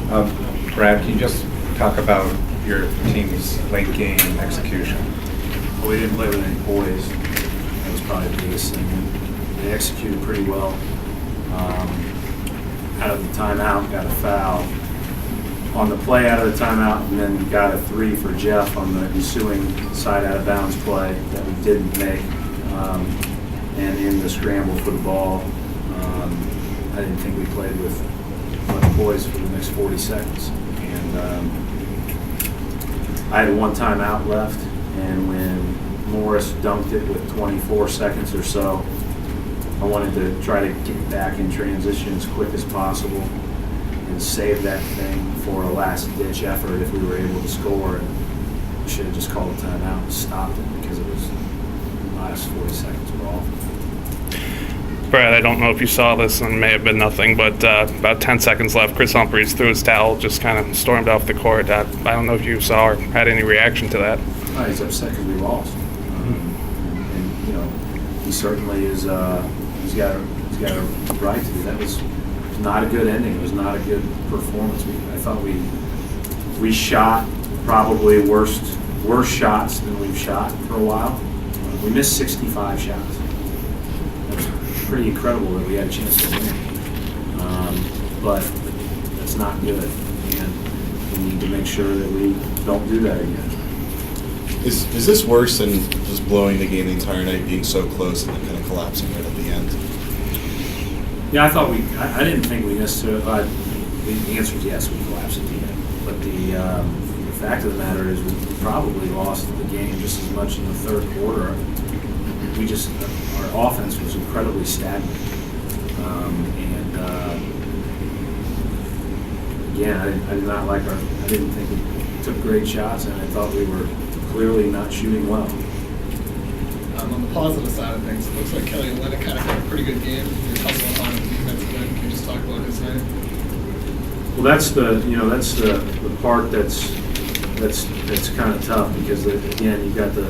Brad, can you just talk about your team's late game execution? Well, we didn't play with any poise. That was probably the biggest thing. They executed pretty well. Out of the timeout, got a foul on the play out of the timeout, and then got a 3 for Jeff on the ensuing side out of bounds play that we didn't make. And in the scramble for the ball, I didn't think we played with much poise for the next 40 seconds. And I had one timeout left, and when Morris dunked it with 24 seconds or so, I wanted to try to get back in transition as quick as possible and save that thing for a last-ditch effort if we were able to score. And we should have just called a timeout and stopped it because it was the last 40 seconds were awful. Brad, I don't know if you saw this, and it may have been nothing, but about 10 seconds left, Chris Humphries threw his towel, just kind of stormed off the court. I don't know if you saw or had any reaction to that. Oh, he's upset because we lost. And, you know, he certainly is, he's got a right to do that. It was not a good ending. It was not a good performance. I thought we shot probably worse shots than we've shot for a while. We missed 65 shots. Pretty incredible that we had a chance to win. But that's not good, and we need to make sure that we don't do that again. Is this worse than just blowing the game the entire night, being so close and then kind of collapsing right at the end? Yeah, I thought I didn't think we necessarily, the answer is yes, we collapsed at the end. But the fact of the matter is we probably lost the game just as much in the third quarter. Our offense was incredibly stagnant. Again, I did not like I didn't think we took great shots, and I thought we were clearly not shooting well. On the positive side of things, it looks like Kelly Olynyk kind of had a pretty good game. You're hustling on him defensively. Can you just talk about his night? Well, that's the part that's kind of tough because again you've got the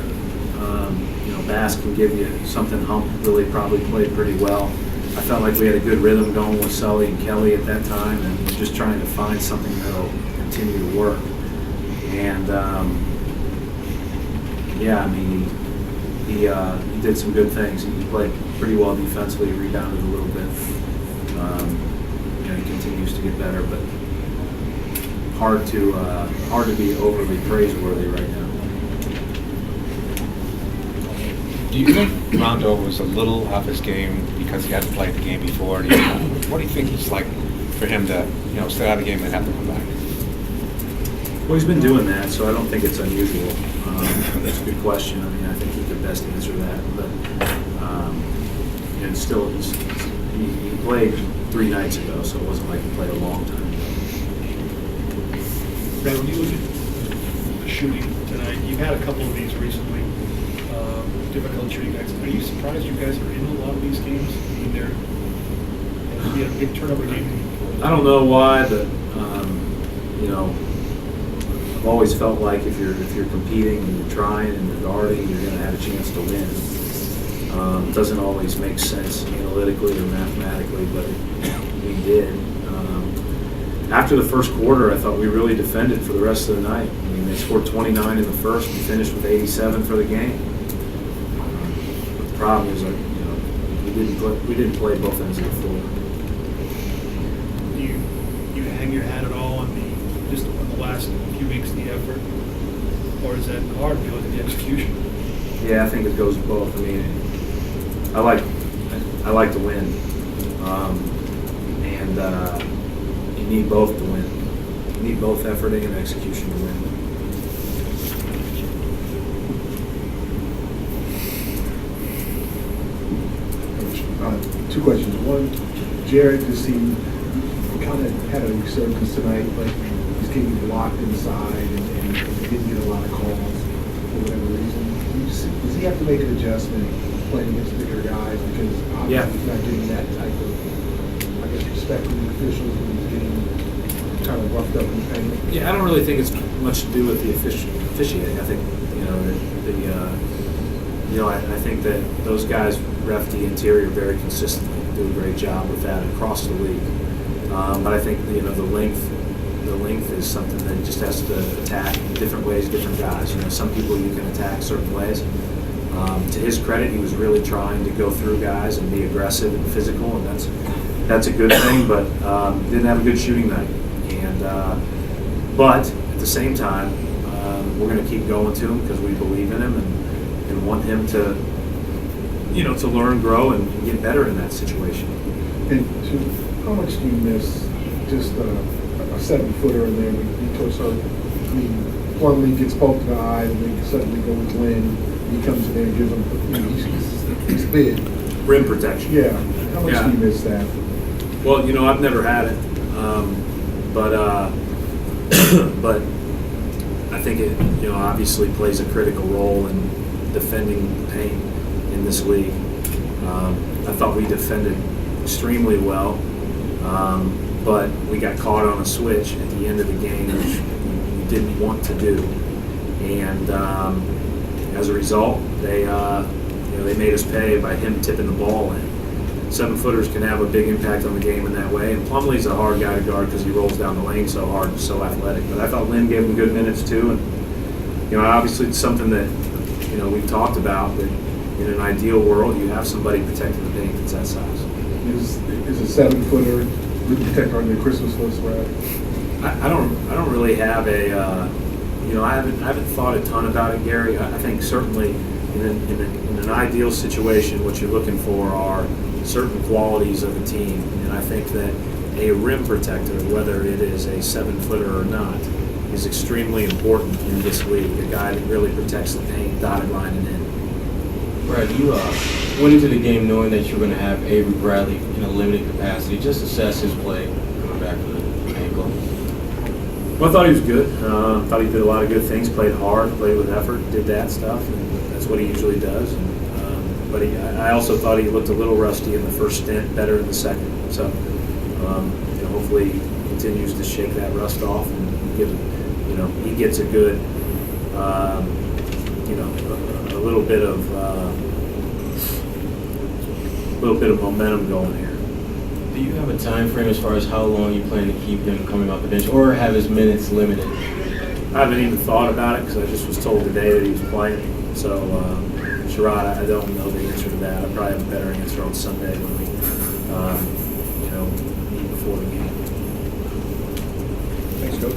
Bass can give you something. Hump really probably played pretty well. I felt like we had a good rhythm going with Sully and Kelly at that time, and just trying to find something that'll continue to work. And yeah, I mean he did some good things. He played pretty well defensively, rebounded a little bit. He continues to get better, but hard to be overly praiseworthy right now. Do you think Rondo was a little off his game because he hadn't played the game before? What do you think it's like for him to, stay out of the game and have to come back? Well, he's been doing that, so I don't think it's unusual. That's a good question. I mean, I think he could best answer that. But and still, he played 3 nights ago, so it wasn't like he played a long time ago. Brad, when you look at the shooting tonight, you've had a couple of these recently. Difficult shooting nights. Are you surprised you guys are in a lot of these games? I mean, you had a big turnover game. I don't know why, but I've always felt like if you're competing and you're trying and you're guarding, you're going to have a chance to win. It doesn't always make sense analytically or mathematically, but we did. After the first quarter, I thought we really defended for the rest of the night. I mean, they scored 29 in the first. We finished with 87 for the game. The problem is, we didn't play both ends of the floor. Do you hang your hat at all on the last few weeks of the effort, or is that hard to look at the execution? Yeah, I think it goes both. I mean, I like to win, and you need both to win. You need both efforting and execution to win. Two questions. One, Jared just seemed kind of had a resurgence tonight, but he's getting blocked inside and didn't get a lot of calls for whatever reason. Does he have to make an adjustment playing against bigger guys because obviously he's not getting that type of, I guess, respect from the officials when he's getting kind of roughed up in the paint? Yeah, I don't really think it's much to do with the officiating. I think I think that those guys ref the interior very consistently, do a great job with that across the league. But I think the the length is something that he just has to attack in different ways, different guys. You know, some people you can attack certain ways. To his credit, he was really trying to go through guys and be aggressive and physical, and that's a good thing. But didn't have a good shooting night. And but at the same time, we're going to keep going to him because we believe in him and want him to, you know, to learn, grow, and get better in that situation. And how much do you miss just a 7-footer in there? We told her, I mean, Plumlee gets poked in the eye, and then suddenly goes Lynn. He comes in there and gives him, you know, he's big. Rim protection. Yeah. How much do you miss that? Well, you know, I've never had it, but I think it, you know, obviously plays a critical role in defending the paint in this league. I thought we defended extremely well, but we got caught on a switch at the end of the game, which we didn't want to do, and as a result, they made us pay by him tipping the ball in. 7-footers can have a big impact on the game in that way, and Plumlee's a hard guy to guard because he rolls down the lane so hard and so athletic. But I thought Lynn gave him good minutes too, and you know, obviously it's something that, you know, we've talked about, that in an ideal world you have somebody protecting the paint that's that size. Is a 7-footer would protect on your Christmas list, Brad? I don't really have a you know, I haven't thought a ton about it, Gary. I think certainly in an ideal situation, what you're looking for are certain qualities of a team, and I think that a rim protector, whether it is a 7-footer or not, is extremely important in this league. A guy that really protects the paint, dotted line and in. Brad, you went into the game knowing that you were going to have Avery Bradley in a limited capacity. Just assess his play coming back from the ankle. Well, I thought he was good. Thought he did a lot of good things. Played hard, played with effort, did that stuff, and that's what he usually does. And, but I also thought he looked a little rusty in the first stint, better in the second. So, you know, hopefully he continues to shake that rust off and he gets a good, you know, a little bit of momentum going here. Do you have a time frame as far as how long you plan to keep him coming off the bench, or have his minutes limited? I haven't even thought about it because I just was told today that he was playing. So, Sherrod, I don't know the answer to that. I probably have a better answer on Sunday when we, you know, meet before the game. Thanks, Coach.